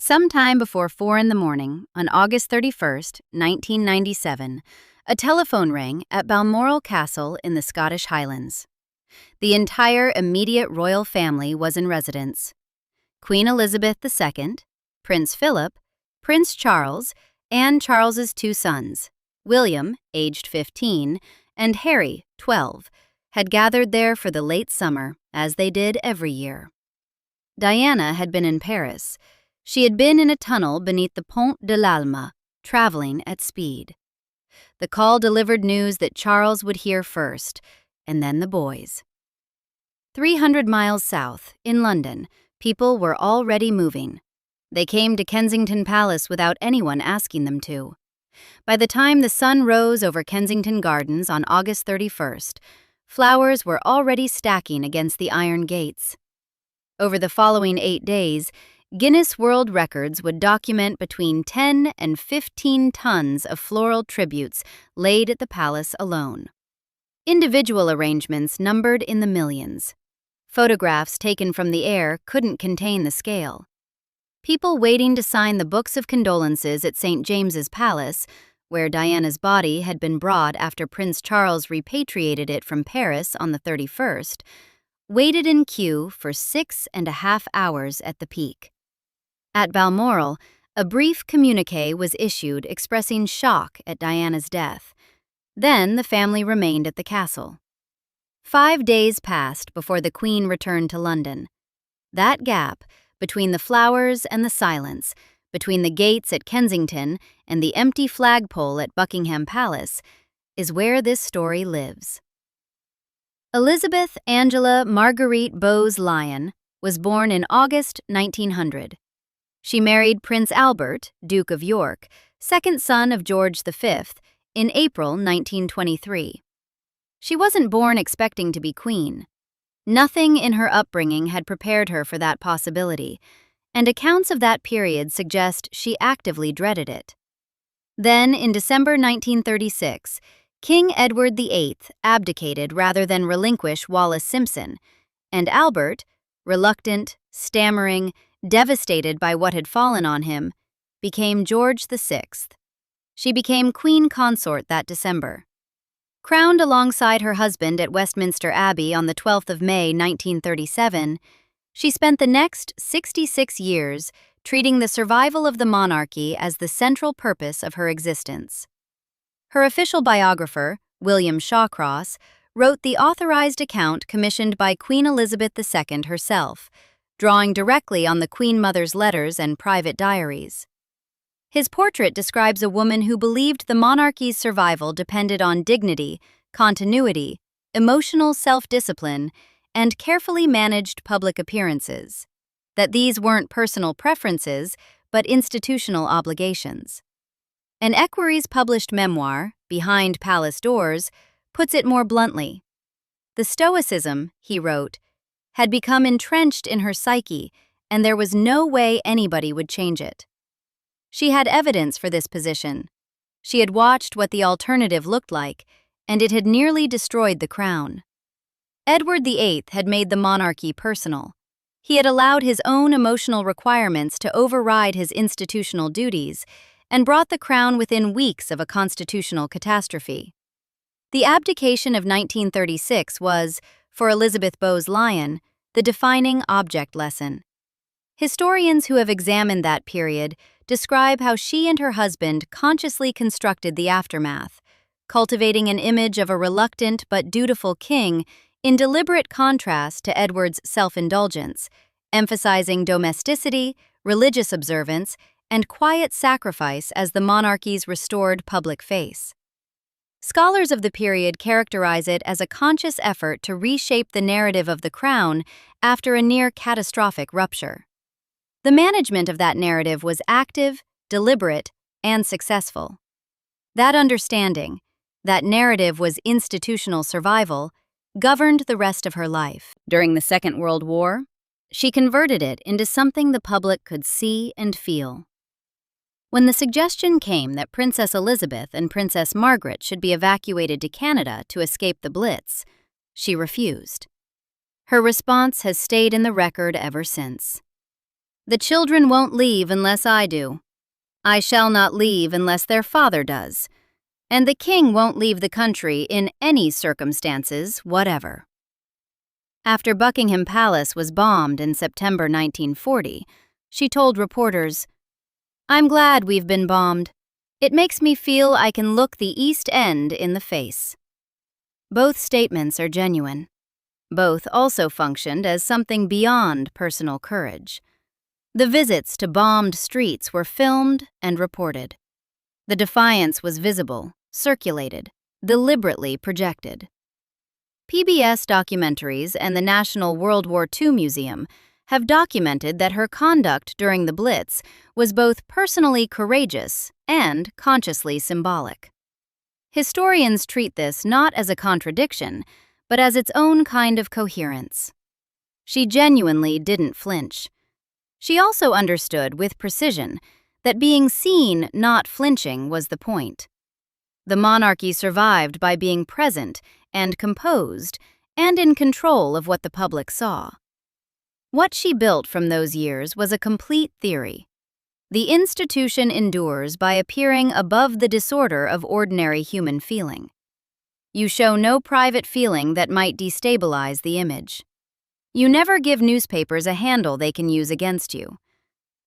Sometime before 4 in the morning, on August 31st, 1997, a telephone rang at Balmoral Castle in the Scottish Highlands. The entire immediate royal family was in residence. Queen Elizabeth II, Prince Philip, Prince Charles, and Charles's two sons, William, aged 15, and Harry, 12, had gathered there for the late summer, as they did every year. Diana had been in Paris. She had been in a tunnel beneath the Pont de l'Alma, traveling at speed. The call delivered news that Charles would hear first, and then the boys. 300 miles south, in London, people were already moving. They came to Kensington Palace without anyone asking them to. By the time the sun rose over Kensington Gardens on August 31st, flowers were already stacking against the iron gates. Over the following 8 days, Guinness World Records would document between 10 and 15 tons of floral tributes laid at the palace alone. Individual arrangements numbered in the millions. Photographs taken from the air couldn't contain the scale. People waiting to sign the books of condolences at St. James's Palace, where Diana's body had been brought after Prince Charles repatriated it from Paris on the 31st, waited in queue for 6.5 hours at the peak. At Balmoral, a brief communiqué was issued expressing shock at Diana's death. Then the family remained at the castle. 5 days passed before the Queen returned to London. That gap, between the flowers and the silence, between the gates at Kensington and the empty flagpole at Buckingham Palace, is where this story lives. Elizabeth Angela Marguerite Bowes-Lyon was born in August 1900. She married Prince Albert, Duke of York, second son of George V, in April 1923. She wasn't born expecting to be queen. Nothing in her upbringing had prepared her for that possibility, and accounts of that period suggest she actively dreaded it. Then, in December 1936, King Edward VIII abdicated rather than relinquish Wallis Simpson, and Albert, reluctant, stammering, devastated by what had fallen on him, became George VI. She became queen consort that December. Crowned alongside her husband at Westminster Abbey on the 12th of May 1937, she spent the next 66 years treating the survival of the monarchy as the central purpose of her existence. Her official biographer, William Shawcross, wrote the authorized account commissioned by Queen Elizabeth II herself, drawing directly on the Queen Mother's letters and private diaries. His portrait describes a woman who believed the monarchy's survival depended on dignity, continuity, emotional self-discipline, and carefully managed public appearances, that these weren't personal preferences, but institutional obligations. An equerry's published memoir, Behind Palace Doors, puts it more bluntly. The stoicism, he wrote, had become entrenched in her psyche, and there was no way anybody would change it. She had evidence for this position. She had watched what the alternative looked like, and it had nearly destroyed the crown. Edward VIII had made the monarchy personal. He had allowed his own emotional requirements to override his institutional duties, and brought the crown within weeks of a constitutional catastrophe. The abdication of 1936 was, for Elizabeth Bowes-Lyon, the defining object lesson. Historians who have examined that period describe how she and her husband consciously constructed the aftermath, cultivating an image of a reluctant but dutiful king in deliberate contrast to Edward's self-indulgence, emphasizing domesticity, religious observance, and quiet sacrifice as the monarchy's restored public face. Scholars of the period characterize it as a conscious effort to reshape the narrative of the crown after a near-catastrophic rupture. The management of that narrative was active, deliberate, and successful. That understanding, that narrative was institutional survival, governed the rest of her life. During the Second World War, she converted it into something the public could see and feel. When the suggestion came that Princess Elizabeth and Princess Margaret should be evacuated to Canada to escape the Blitz, she refused. Her response has stayed in the record ever since. "The children won't leave unless I do. I shall not leave unless their father does. And the king won't leave the country in any circumstances whatever." After Buckingham Palace was bombed in September 1940, she told reporters, "I'm glad we've been bombed. It makes me feel I can look the East End in the face." Both statements are genuine. Both also functioned as something beyond personal courage. The visits to bombed streets were filmed and reported. The defiance was visible, circulated, deliberately projected. PBS documentaries and the National World War II Museum have documented that her conduct during the Blitz was both personally courageous and consciously symbolic. Historians treat this not as a contradiction, but as its own kind of coherence. She genuinely didn't flinch. She also understood with precision that being seen, not flinching, was the point. The monarchy survived by being present and composed and in control of what the public saw. What she built from those years was a complete theory. The institution endures by appearing above the disorder of ordinary human feeling. You show no private feeling that might destabilize the image. You never give newspapers a handle they can use against you.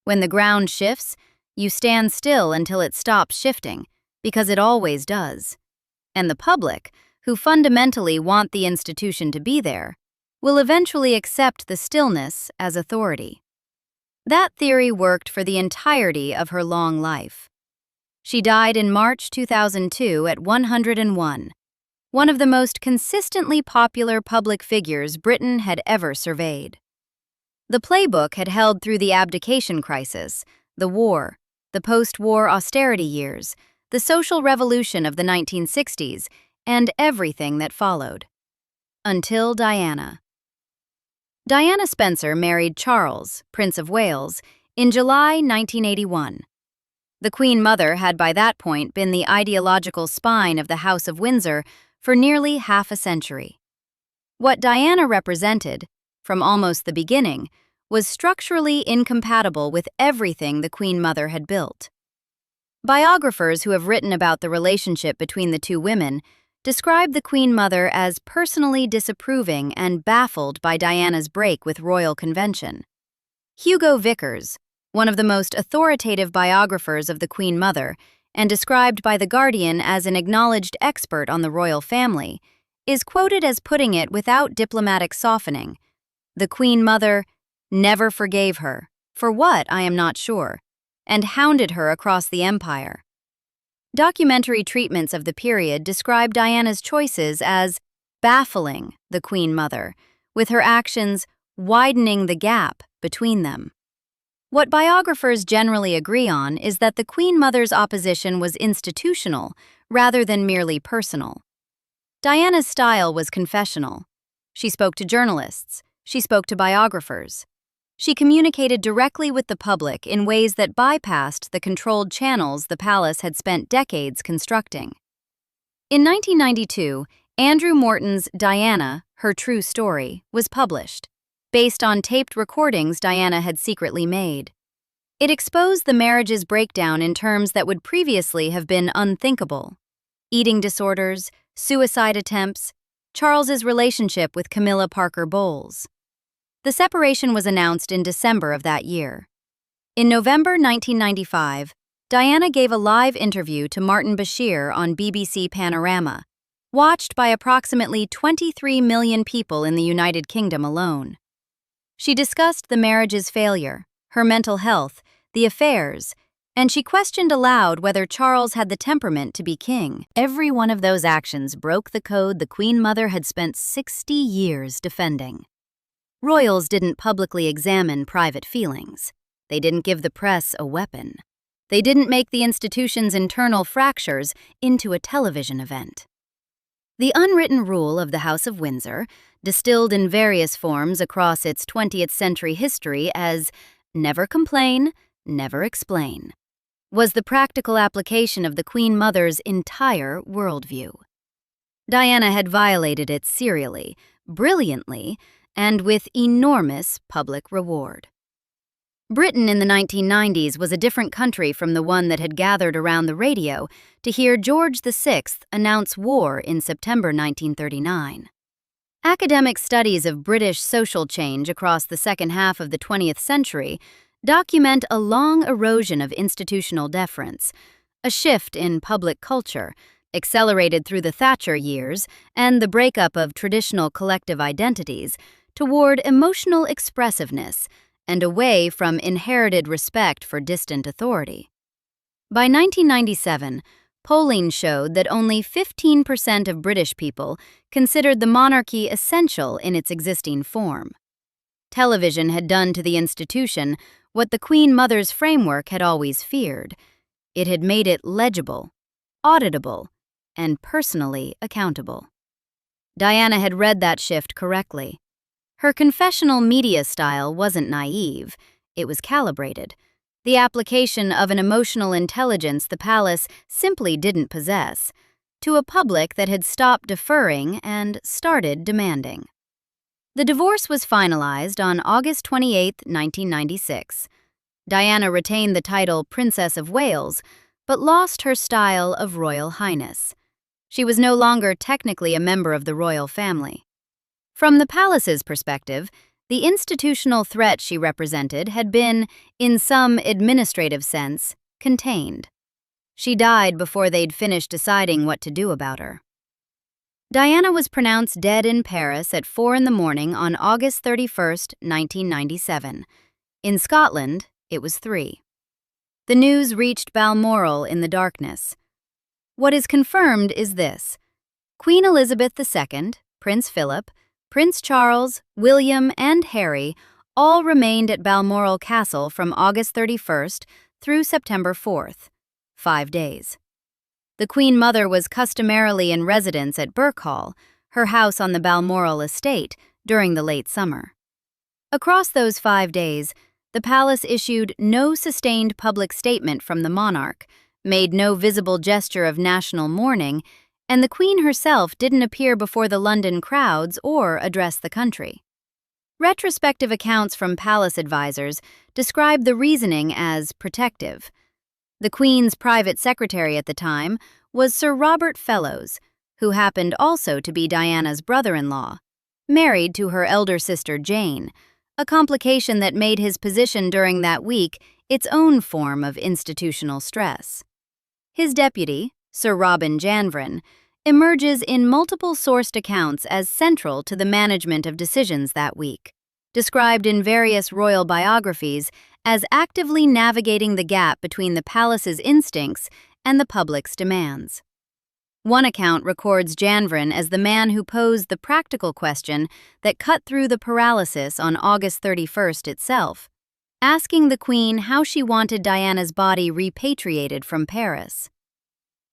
When the ground shifts, you stand still until it stops shifting, because it always does. And the public, who fundamentally want the institution to be there, will eventually accept the stillness as authority. That theory worked for the entirety of her long life. She died in March 2002 at 101, one of the most consistently popular public figures Britain had ever surveyed. The playbook had held through the abdication crisis, the war, the post-war austerity years, the social revolution of the 1960s, and everything that followed. Until Diana. Diana Spencer married Charles, Prince of Wales, in July 1981. The Queen Mother had by that point been the ideological spine of the House of Windsor for nearly half a century. What Diana represented, from almost the beginning, was structurally incompatible with everything the Queen Mother had built. Biographers who have written about the relationship between the two women describe the Queen Mother as personally disapproving and baffled by Diana's break with royal convention. Hugo Vickers, one of the most authoritative biographers of the Queen Mother, and described by The Guardian as an acknowledged expert on the royal family, is quoted as putting it without diplomatic softening, "The Queen Mother never forgave her, for what I am not sure, and hounded her across the empire." Documentary treatments of the period describe Diana's choices as baffling the Queen Mother, with her actions widening the gap between them. What biographers generally agree on is that the Queen Mother's opposition was institutional rather than merely personal. Diana's style was confessional. She spoke to journalists. She spoke to biographers. She communicated directly with the public in ways that bypassed the controlled channels the palace had spent decades constructing. In 1992, Andrew Morton's Diana, Her True Story, was published, based on taped recordings Diana had secretly made. It exposed the marriage's breakdown in terms that would previously have been unthinkable: eating disorders, suicide attempts, Charles's relationship with Camilla Parker Bowles. The separation was announced in December of that year. In November 1995, Diana gave a live interview to Martin Bashir on BBC Panorama, watched by approximately 23 million people in the United Kingdom alone. She discussed the marriage's failure, her mental health, the affairs, and she questioned aloud whether Charles had the temperament to be king. Every one of those actions broke the code the Queen Mother had spent 60 years defending. Royals didn't publicly examine private feelings. They didn't give the press a weapon. They didn't make the institution's internal fractures into a television event. The unwritten rule of the House of Windsor, distilled in various forms across its 20th century history as "never complain, never explain," was the practical application of the Queen Mother's entire worldview. Diana had violated it serially, brilliantly, and with enormous public reward. Britain in the 1990s was a different country from the one that had gathered around the radio to hear George VI announce war in September 1939. Academic studies of British social change across the second half of the 20th century document a long erosion of institutional deference, a shift in public culture, accelerated through the Thatcher years and the breakup of traditional collective identities, toward emotional expressiveness and away from inherited respect for distant authority. By 1997, polling showed that only 15% of British people considered the monarchy essential in its existing form. Television had done to the institution what the Queen Mother's framework had always feared. It had made it legible, auditable, and personally accountable. Diana had read that shift correctly. Her confessional media style wasn't naive, it was calibrated. The application of an emotional intelligence the palace simply didn't possess, to a public that had stopped deferring and started demanding. The divorce was finalized on August 28, 1996. Diana retained the title Princess of Wales, but lost her style of Royal Highness. She was no longer technically a member of the royal family. From the palace's perspective, the institutional threat she represented had been, in some administrative sense, contained. She died before they'd finished deciding what to do about her. Diana was pronounced dead in Paris at 4 in the morning on August 31, 1997. In Scotland, it was 3. The news reached Balmoral in the darkness. What is confirmed is this: Queen Elizabeth II, Prince Philip, Prince Charles, William, and Harry all remained at Balmoral Castle from August 31st through September 4th, 5 days. The Queen Mother was customarily in residence at Birkhall, her house on the Balmoral estate, during the late summer. Across those 5 days, the palace issued no sustained public statement from the monarch, made no visible gesture of national mourning, and the Queen herself didn't appear before the London crowds or address the country. Retrospective accounts from palace advisors describe the reasoning as protective. The Queen's private secretary at the time was Sir Robert Fellows, who happened also to be Diana's brother-in-law, married to her elder sister Jane, a complication that made his position during that week its own form of institutional stress. His deputy, Sir Robin Janvrin, emerges in multiple sourced accounts as central to the management of decisions that week, described in various royal biographies as actively navigating the gap between the palace's instincts and the public's demands. One account records Janvrin as the man who posed the practical question that cut through the paralysis on August 31st itself, asking the Queen how she wanted Diana's body repatriated from Paris.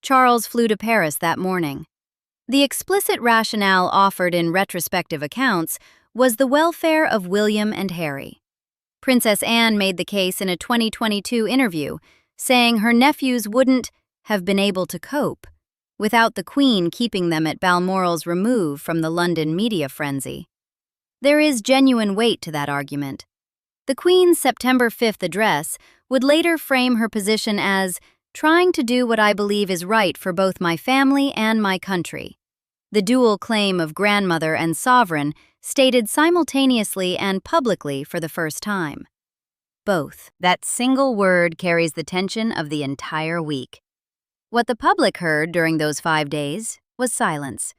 Charles flew to Paris that morning. The explicit rationale offered in retrospective accounts was the welfare of William and Harry. Princess Anne made the case in a 2022 interview, saying her nephews wouldn't have been able to cope without the Queen keeping them at Balmoral's remove from the London media frenzy. There is genuine weight to that argument. The Queen's September 5th address would later frame her position as trying to do what I believe is right for both my family and my country. The dual claim of grandmother and sovereign stated simultaneously and publicly for the first time. Both. That single word carries the tension of the entire week. What the public heard during those 5 days was silence.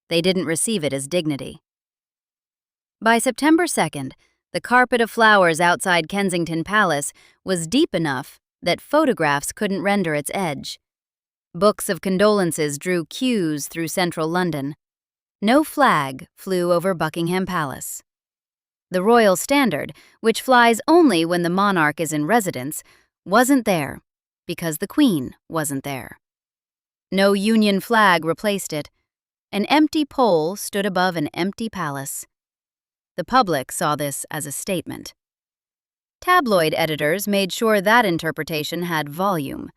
They didn't receive it as dignity. By September 2nd, the carpet of flowers outside Kensington Palace was deep enough that photographs couldn't render its edge. Books of condolences drew queues through central London. No flag flew over Buckingham Palace. The royal standard, which flies only when the monarch is in residence, wasn't there because the Queen wasn't there. No Union flag replaced it. An empty pole stood above an empty palace. The public saw this as a statement. Tabloid editors made sure that interpretation had volume.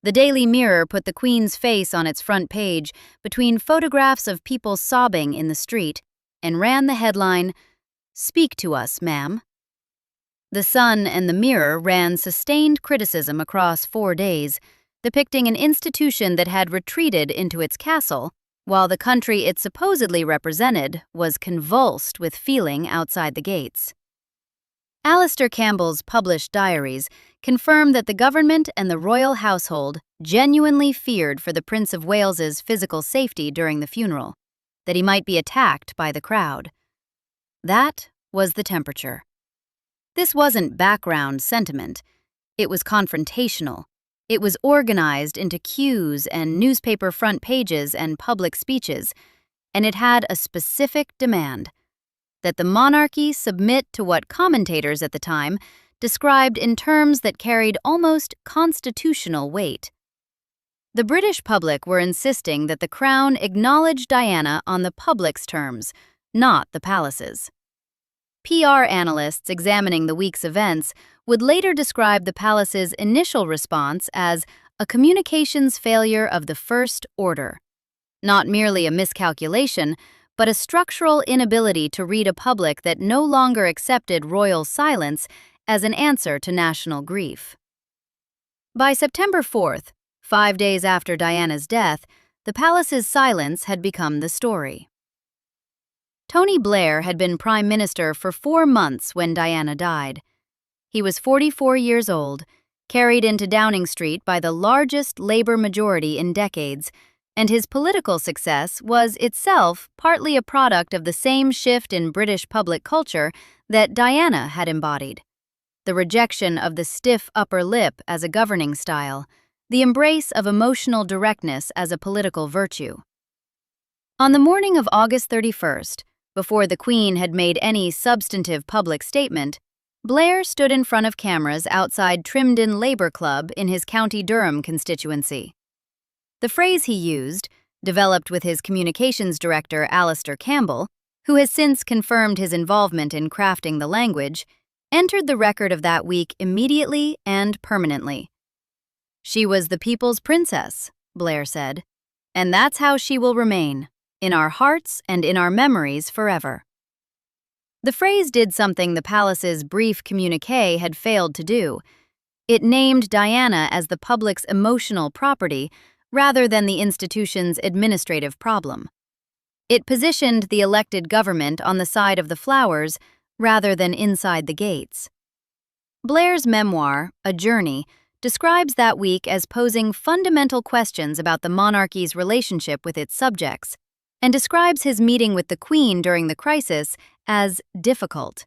The Daily Mirror put the Queen's face on its front page between photographs of people sobbing in the street and ran the headline, "Speak to us, ma'am." The Sun and the Mirror ran sustained criticism across 4 days, depicting an institution that had retreated into its castle, while the country it supposedly represented was convulsed with feeling outside the gates. Alistair Campbell's published diaries confirm that the government and the royal household genuinely feared for the Prince of Wales's physical safety during the funeral, that he might be attacked by the crowd. That was the temperature. This wasn't background sentiment. It was confrontational. It was organized into cues and newspaper front pages and public speeches, and it had a specific demand: that the monarchy submit to what commentators at the time described in terms that carried almost constitutional weight. The British public were insisting that the Crown acknowledge Diana on the public's terms, not the palace's. PR analysts examining the week's events would later describe the palace's initial response as a communications failure of the first order. Not merely a miscalculation, but a structural inability to read a public that no longer accepted royal silence as an answer to national grief. By September 4th, 5 days after Diana's death, the palace's silence had become the story. Tony Blair had been Prime Minister for 4 months when Diana died. He was 44 years old, carried into Downing Street by the largest Labour majority in decades, and his political success was itself partly a product of the same shift in British public culture that Diana had embodied: the rejection of the stiff upper lip as a governing style, the embrace of emotional directness as a political virtue. On the morning of August 31st, before the Queen had made any substantive public statement, Blair stood in front of cameras outside Trimdon Labour Club in his County Durham constituency. The phrase he used, developed with his communications director Alistair Campbell, who has since confirmed his involvement in crafting the language, entered the record of that week immediately and permanently. "She was the people's princess," Blair said, "and that's how she will remain, in our hearts and in our memories forever." The phrase did something the palace's brief communiqué had failed to do. It named Diana as the public's emotional property rather than the institution's administrative problem. It positioned the elected government on the side of the flowers rather than inside the gates. Blair's memoir, A Journey, describes that week as posing fundamental questions about the monarchy's relationship with its subjects, and describes his meeting with the Queen during the crisis as difficult.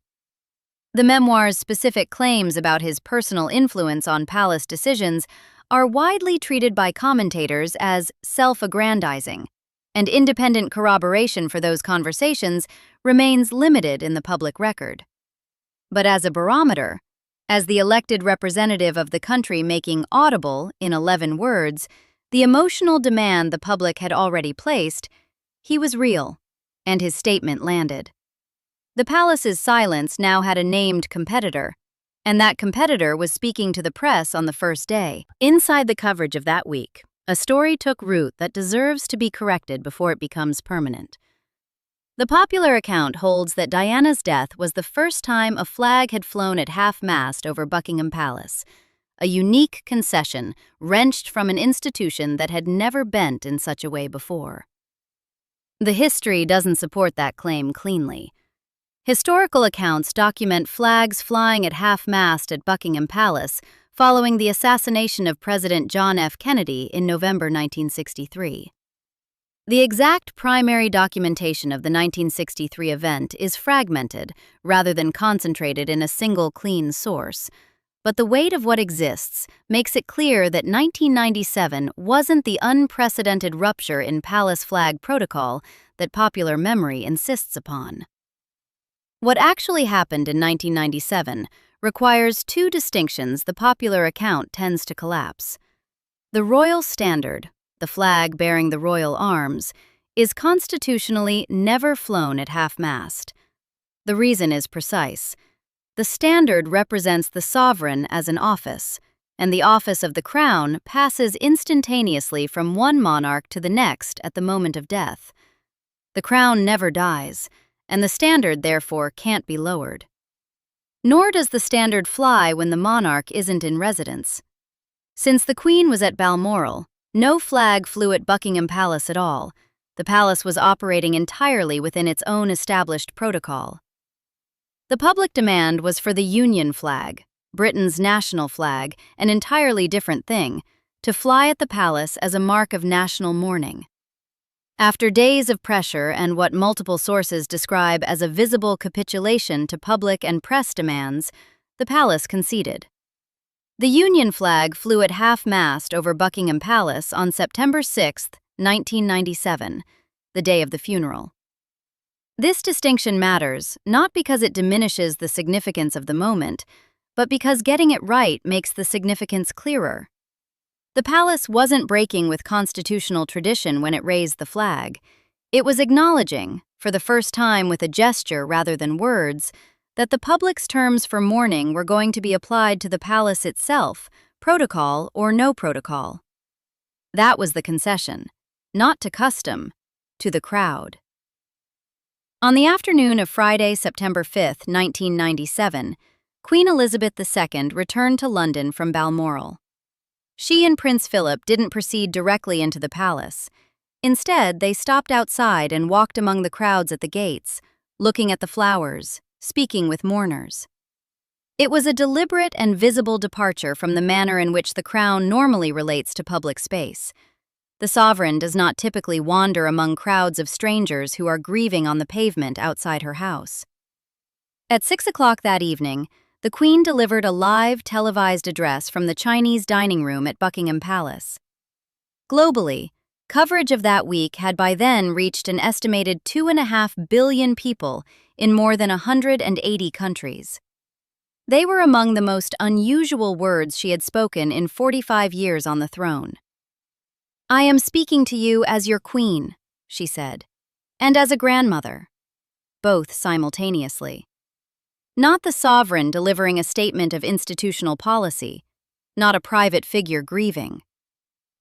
The memoir's specific claims about his personal influence on palace decisions are widely treated by commentators as self-aggrandizing, and independent corroboration for those conversations remains limited in the public record. But as a barometer, as the elected representative of the country making audible, in 11 words, the emotional demand the public had already placed, he was real, and his statement landed. The palace's silence now had a named competitor, and that competitor was speaking to the press on the first day. Inside the coverage of that week, a story took root that deserves to be corrected before it becomes permanent. The popular account holds that Diana's death was the first time a flag had flown at half-mast over Buckingham Palace, a unique concession wrenched from an institution that had never bent in such a way before. The history doesn't support that claim cleanly. Historical accounts document flags flying at half-mast at Buckingham Palace following the assassination of President John F. Kennedy in November 1963. The exact primary documentation of the 1963 event is fragmented rather than concentrated in a single clean source, but the weight of what exists makes it clear that 1997 wasn't the unprecedented rupture in palace flag protocol that popular memory insists upon. What actually happened in 1997 requires 2 distinctions the popular account tends to collapse. The royal standard, the flag bearing the royal arms, is constitutionally never flown at half-mast. The reason is precise. The standard represents the sovereign as an office, and the office of the crown passes instantaneously from one monarch to the next at the moment of death. The crown never dies, and the standard therefore can't be lowered. Nor does the standard fly when the monarch isn't in residence. Since the Queen was at Balmoral, no flag flew at Buckingham Palace at all. The palace was operating entirely within its own established protocol. The public demand was for the Union flag, Britain's national flag, an entirely different thing, to fly at the palace as a mark of national mourning. After days of pressure and what multiple sources describe as a visible capitulation to public and press demands, the palace conceded. The Union flag flew at half-mast over Buckingham Palace on September 6, 1997, the day of the funeral. This distinction matters not because it diminishes the significance of the moment, but because getting it right makes the significance clearer. The palace wasn't breaking with constitutional tradition when it raised the flag. It was acknowledging, for the first time with a gesture rather than words, that the public's terms for mourning were going to be applied to the palace itself, protocol or no protocol. That was the concession, not to custom, to the crowd. On the afternoon of Friday, September 5, 1997, Queen Elizabeth II returned to London from Balmoral. She and Prince Philip didn't proceed directly into the palace. Instead, they stopped outside and walked among the crowds at the gates, looking at the flowers, speaking with mourners. It was a deliberate and visible departure from the manner in which the Crown normally relates to public space. The sovereign does not typically wander among crowds of strangers who are grieving on the pavement outside her house. At 6 o'clock that evening, the Queen delivered a live televised address from the Chinese dining room at Buckingham Palace. Globally, coverage of that week had by then reached an estimated 2.5 billion people in more than 180 countries. They were among the most unusual words she had spoken in 45 years on the throne. "I am speaking to you as your queen," she said, "and as a grandmother," both simultaneously. Not the sovereign delivering a statement of institutional policy, not a private figure grieving.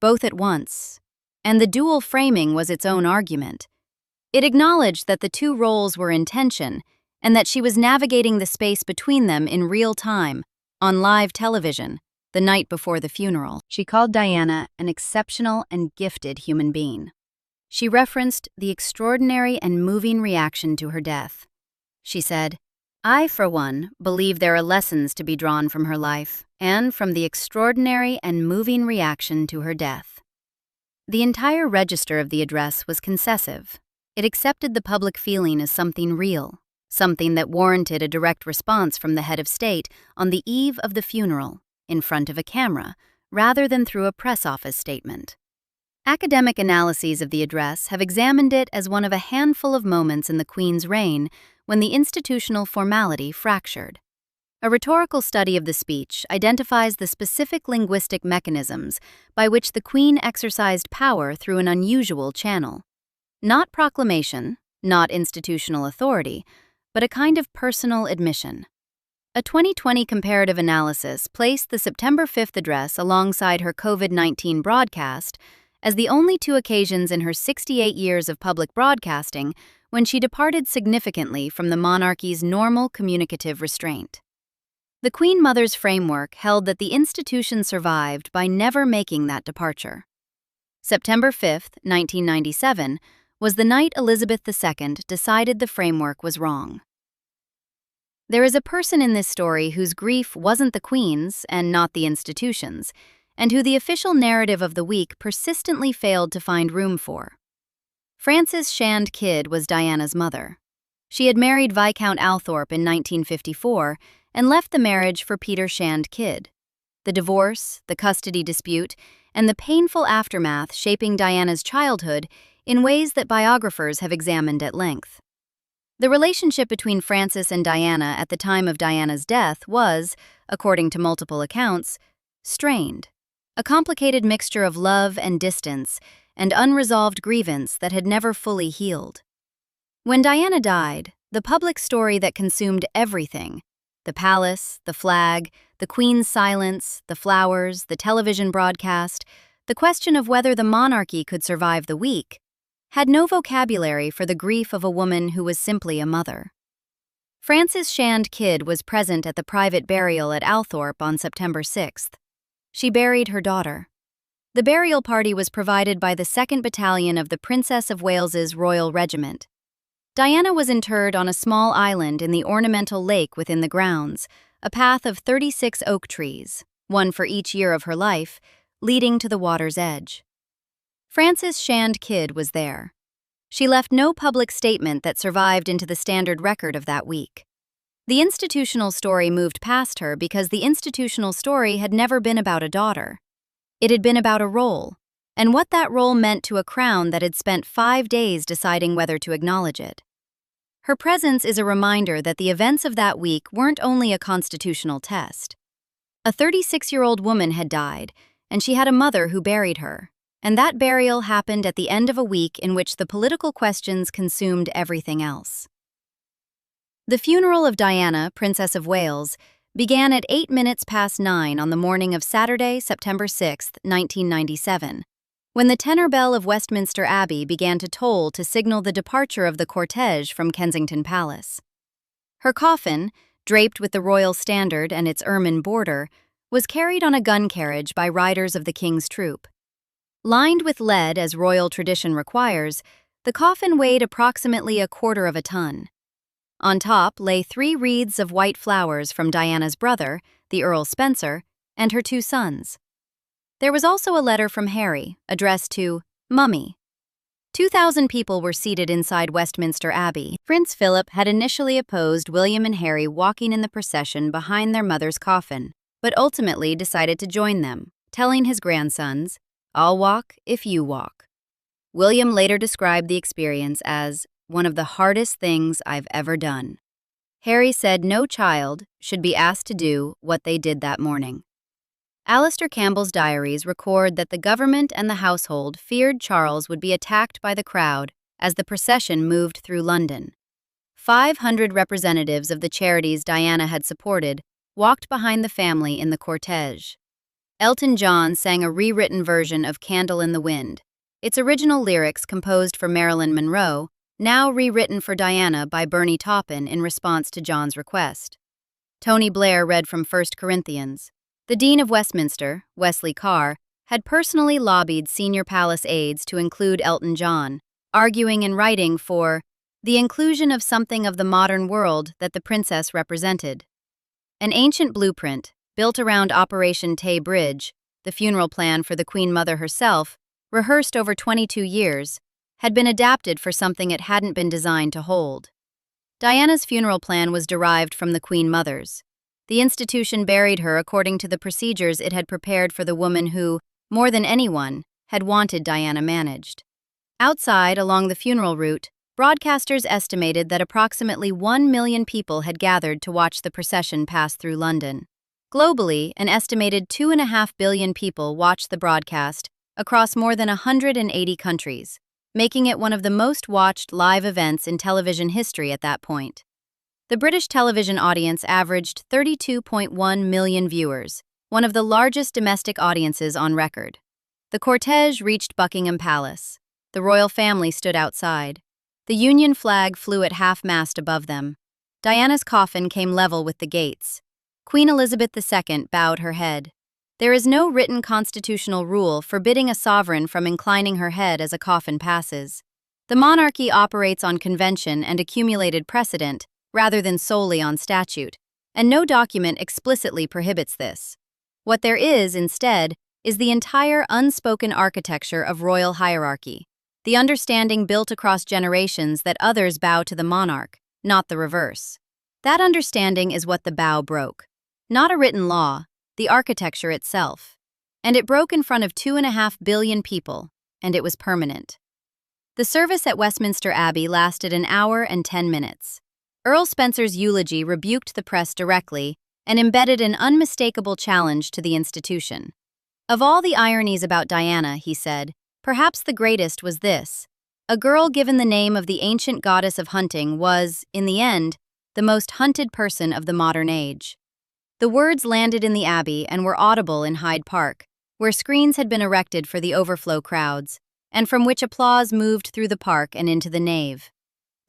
Both at once, and the dual framing was its own argument. It acknowledged that the two roles were in tension and that she was navigating the space between them in real time, on live television, the night before the funeral. She called Diana an exceptional and gifted human being. She referenced the extraordinary and moving reaction to her death. She said, "I, for one, believe there are lessons to be drawn from her life and from the extraordinary and moving reaction to her death." The entire register of the address was concessive. It accepted the public feeling as something real, something that warranted a direct response from the head of state on the eve of the funeral, in front of a camera, rather than through a press office statement. Academic analyses of the address have examined it as one of a handful of moments in the Queen's reign when the institutional formality fractured. A rhetorical study of the speech identifies the specific linguistic mechanisms by which the Queen exercised power through an unusual channel. Not proclamation, not institutional authority, but a kind of personal admission. A 2020 comparative analysis placed the September 5th address alongside her COVID-19 broadcast as the only two occasions in her 68 years of public broadcasting when she departed significantly from the monarchy's normal communicative restraint. The Queen Mother's framework held that the institution survived by never making that departure. September 5, 1997, was the night Elizabeth II decided the framework was wrong. There is a person in this story whose grief wasn't the Queen's and not the institution's, and who the official narrative of the week persistently failed to find room for. Frances Shand Kidd was Diana's mother. She had married Viscount Althorp in 1954 and left the marriage for Peter Shand Kidd. The divorce, the custody dispute, and the painful aftermath shaping Diana's childhood in ways that biographers have examined at length. The relationship between Frances and Diana at the time of Diana's death was, according to multiple accounts, strained, a complicated mixture of love and distance and unresolved grievance that had never fully healed. When Diana died, the public story that consumed everything, the palace, the flag, the Queen's silence, the flowers, the television broadcast, the question of whether the monarchy could survive the week, had no vocabulary for the grief of a woman who was simply a mother. Frances Shand Kidd was present at the private burial at Althorpe on September 6th. She buried her daughter. The burial party was provided by the 2nd Battalion of the Princess of Wales's Royal Regiment. Diana was interred on a small island in the ornamental lake within the grounds, a path of 36 oak trees, one for each year of her life, leading to the water's edge. Frances Shand Kidd was there. She left no public statement that survived into the standard record of that week. The institutional story moved past her because the institutional story had never been about a daughter. It had been about a role, and what that role meant to a crown that had spent 5 days deciding whether to acknowledge it. Her presence is a reminder that the events of that week weren't only a constitutional test. A 36-year-old woman had died, and she had a mother who buried her. And that burial happened at the end of a week in which the political questions consumed everything else. The funeral of Diana, Princess of Wales, began at 9:08 on the morning of Saturday, September 6, 1997, when the tenor bell of Westminster Abbey began to toll to signal the departure of the cortege from Kensington Palace. Her coffin, draped with the royal standard and its ermine border, was carried on a gun carriage by riders of the King's troop. Lined with lead as royal tradition requires, the coffin weighed approximately 1/4 of a ton. On top lay 3 wreaths of white flowers from Diana's brother, the Earl Spencer, and her 2 sons. There was also a letter from Harry, addressed to Mummy. 2,000 people were seated inside Westminster Abbey. Prince Philip had initially opposed William and Harry walking in the procession behind their mother's coffin, but ultimately decided to join them, telling his grandsons, "I'll walk if you walk." William later described the experience as one of the hardest things I've ever done. Harry said no child should be asked to do what they did that morning. Alistair Campbell's diaries record that the government and the household feared Charles would be attacked by the crowd as the procession moved through London. 500 representatives of the charities Diana had supported walked behind the family in the cortege. Elton John sang a rewritten version of Candle in the Wind, its original lyrics composed for Marilyn Monroe, now rewritten for Diana by Bernie Taupin in response to John's request. Tony Blair read from 1 Corinthians. The Dean of Westminster, Wesley Carr, had personally lobbied senior palace aides to include Elton John, arguing in writing for the inclusion of something of the modern world that the princess represented. An ancient blueprint, built around Operation Tay Bridge, the funeral plan for the Queen Mother herself, rehearsed over 22 years, had been adapted for something it hadn't been designed to hold. Diana's funeral plan was derived from the Queen Mother's. The institution buried her according to the procedures it had prepared for the woman who, more than anyone, had wanted Diana managed. Outside, along the funeral route, broadcasters estimated that approximately 1 million people had gathered to watch the procession pass through London. Globally, an estimated 2.5 billion people watched the broadcast across more than 180 countries, making it one of the most watched live events in television history at that point. The British television audience averaged 32.1 million viewers, one of the largest domestic audiences on record. The cortege reached Buckingham Palace. The royal family stood outside. The Union flag flew at half-mast above them. Diana's coffin came level with the gates. Queen Elizabeth II bowed her head. There is no written constitutional rule forbidding a sovereign from inclining her head as a coffin passes. The monarchy operates on convention and accumulated precedent, rather than solely on statute, and no document explicitly prohibits this. What there is, instead, is the entire unspoken architecture of royal hierarchy, the understanding built across generations that others bow to the monarch, not the reverse. That understanding is what the bow broke. Not a written law, the architecture itself. And it broke in front of 2.5 billion people, and it was permanent. The service at Westminster Abbey lasted 1 hour and 10 minutes. Earl Spencer's eulogy rebuked the press directly and embedded an unmistakable challenge to the institution. Of all the ironies about Diana, he said, perhaps the greatest was this. A girl given the name of the ancient goddess of hunting was, in the end, the most hunted person of the modern age. The words landed in the Abbey and were audible in Hyde Park, where screens had been erected for the overflow crowds, and from which applause moved through the park and into the nave.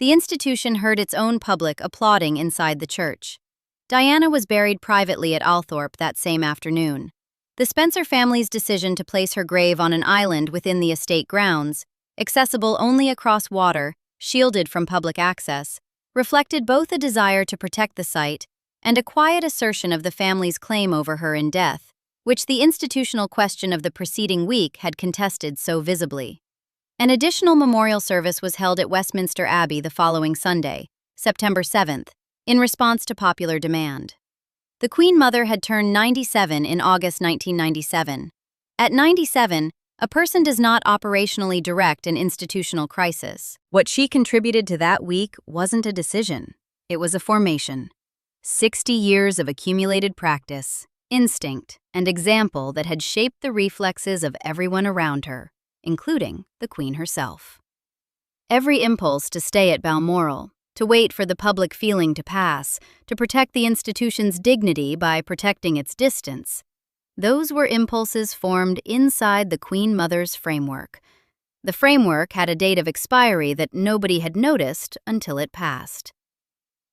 the institution heard its own public applauding inside the church. Diana was buried privately at Althorpe that same afternoon. The Spencer family's decision to place her grave on an island within the estate grounds, accessible only across water, shielded from public access, reflected both a desire to protect the site and a quiet assertion of the family's claim over her in death, which the institutional question of the preceding week had contested so visibly. An additional memorial service was held at Westminster Abbey the following Sunday, September 7th, in response to popular demand. The Queen Mother had turned 97 in August 1997. At 97, a person does not operationally direct an institutional crisis. What she contributed to that week wasn't a decision. It was a formation. 60 years of accumulated practice, instinct, and example that had shaped the reflexes of everyone around her, including the Queen herself. Every impulse to stay at Balmoral, to wait for the public feeling to pass, to protect the institution's dignity by protecting its distance, those were impulses formed inside the Queen Mother's framework. The framework had a date of expiry that nobody had noticed until it passed.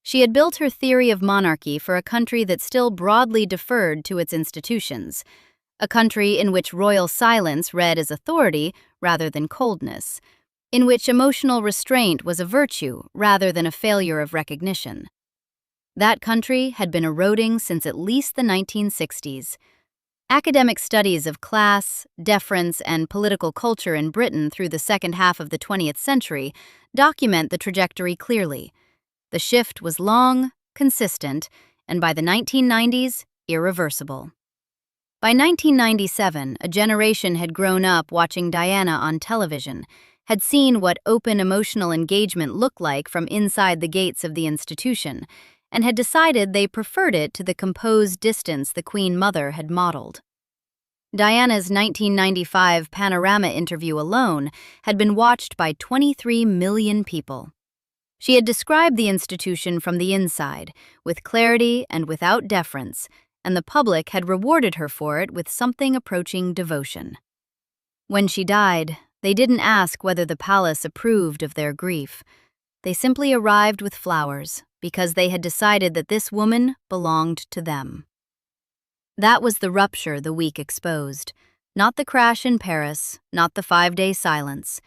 She had built her theory of monarchy for a country that still broadly deferred to its institutions, a country in which royal silence read as authority rather than coldness, in which emotional restraint was a virtue rather than a failure of recognition. That country had been eroding since at least the 1960s. Academic studies of class, deference, and political culture in Britain through the second half of the 20th century document the trajectory clearly. The shift was long, consistent, and by the 1990s, irreversible. By 1997, a generation had grown up watching Diana on television, had seen what open emotional engagement looked like from inside the gates of the institution, and had decided they preferred it to the composed distance the Queen Mother had modeled. Diana's 1995 Panorama interview alone had been watched by 23 million people. She had described the institution from the inside, with clarity and without deference, and the public had rewarded her for it with something approaching devotion. When she died, they didn't ask whether the palace approved of their grief. They simply arrived with flowers, because they had decided that this woman belonged to them. That was the rupture the week exposed, not the crash in Paris, not the 5-day silence.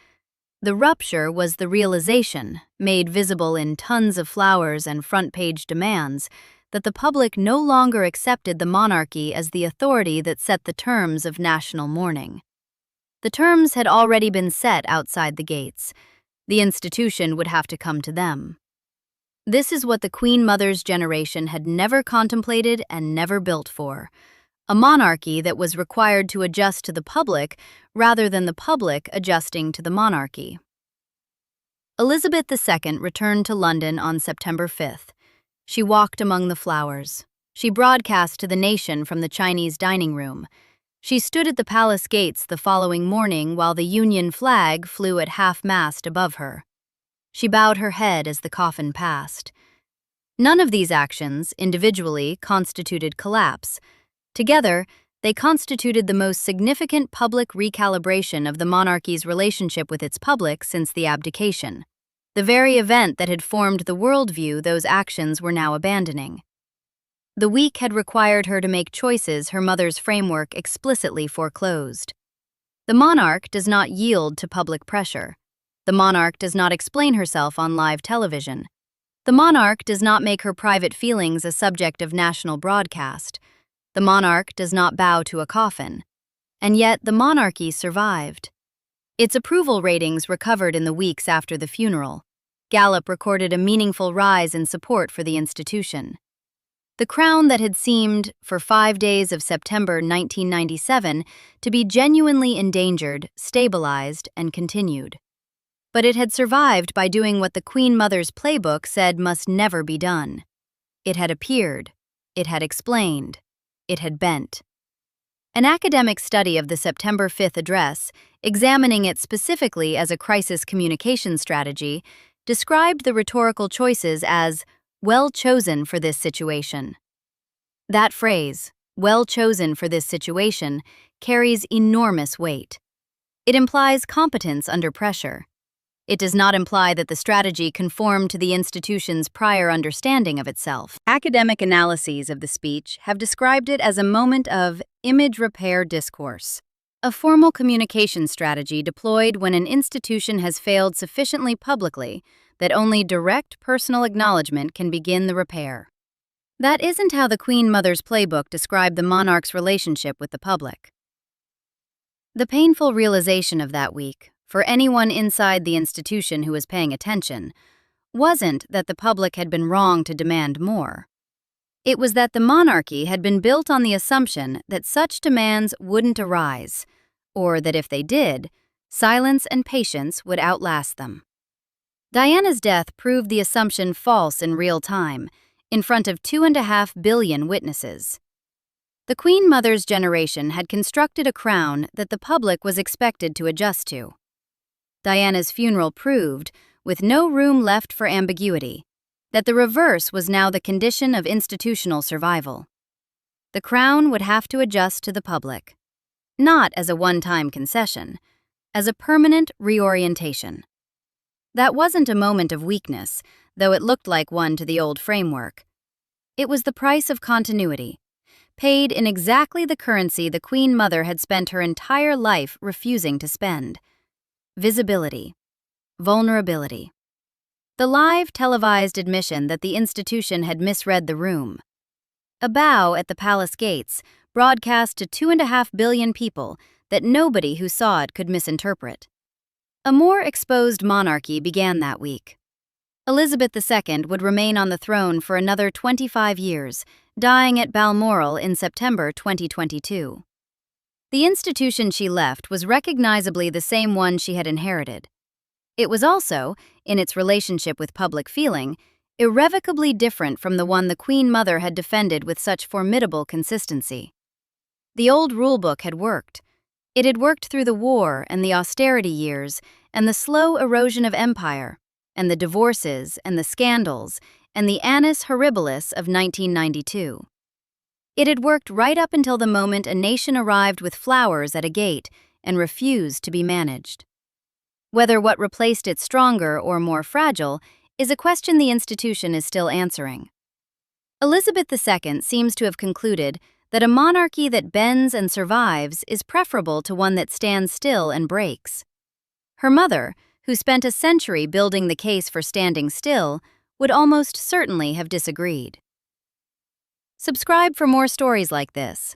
The rupture was the realization, made visible in tons of flowers and front-page demands, that the public no longer accepted the monarchy as the authority that set the terms of national mourning. The terms had already been set outside the gates. The institution would have to come to them. This is what the Queen Mother's generation had never contemplated and never built for: a monarchy that was required to adjust to the public rather than the public adjusting to the monarchy. Elizabeth II returned to London on September 5th. She walked among the flowers. She broadcast to the nation from the Chinese dining room. She stood at the palace gates the following morning while the Union flag flew at half-mast above her. She bowed her head as the coffin passed. None of these actions, individually, constituted collapse. Together, they constituted the most significant public recalibration of the monarchy's relationship with its public since the abdication. The very event that had formed the worldview those actions were now abandoning. The week had required her to make choices her mother's framework explicitly foreclosed. The monarch does not yield to public pressure. The monarch does not explain herself on live television. The monarch does not make her private feelings a subject of national broadcast. The monarch does not bow to a coffin. And yet the monarchy survived. Its approval ratings recovered in the weeks after the funeral. Gallup recorded a meaningful rise in support for the institution. The crown that had seemed, for 5 days of September 1997, to be genuinely endangered, stabilized, and continued. But it had survived by doing what the Queen Mother's playbook said must never be done. It had appeared. It had explained. It had bent. An academic study of the September 5th address, examining it specifically as a crisis communication strategy, described the rhetorical choices as well chosen for this situation. That phrase, well chosen for this situation, carries enormous weight. It implies competence under pressure. It does not imply that the strategy conformed to the institution's prior understanding of itself. Academic analyses of the speech have described it as a moment of image repair discourse, a formal communication strategy deployed when an institution has failed sufficiently publicly that only direct personal acknowledgement can begin the repair. That isn't how the Queen Mother's playbook described the monarch's relationship with the public. The painful realization of that week, for anyone inside the institution who was paying attention, wasn't that the public had been wrong to demand more. It was that the monarchy had been built on the assumption that such demands wouldn't arise, or that if they did, silence and patience would outlast them. Diana's death proved the assumption false in real time, in front of 2.5 billion witnesses. The Queen Mother's generation had constructed a crown that the public was expected to adjust to. Diana's funeral proved, with no room left for ambiguity, that the reverse was now the condition of institutional survival. The crown would have to adjust to the public, not as a one-time concession, as a permanent reorientation. That wasn't a moment of weakness, though it looked like one to the old framework. It was the price of continuity, paid in exactly the currency the Queen Mother had spent her entire life refusing to spend: visibility, vulnerability. The live televised admission that the institution had misread the room. A bow at the palace gates, broadcast to 2.5 billion people that nobody who saw it could misinterpret. A more exposed monarchy began that week. Elizabeth II would remain on the throne for another 25 years, dying at Balmoral in September 2022. The institution she left was recognizably the same one she had inherited. It was also, in its relationship with public feeling, irrevocably different from the one the Queen Mother had defended with such formidable consistency. The old rulebook had worked. It had worked through the war and the austerity years and the slow erosion of empire, and the divorces and the scandals and the annus horribilis of 1992. It had worked right up until the moment a nation arrived with flowers at a gate and refused to be managed. Whether what replaced it stronger or more fragile is a question the institution is still answering. Elizabeth II seems to have concluded that a monarchy that bends and survives is preferable to one that stands still and breaks. Her mother, who spent a century building the case for standing still, would almost certainly have disagreed. Subscribe for more stories like this.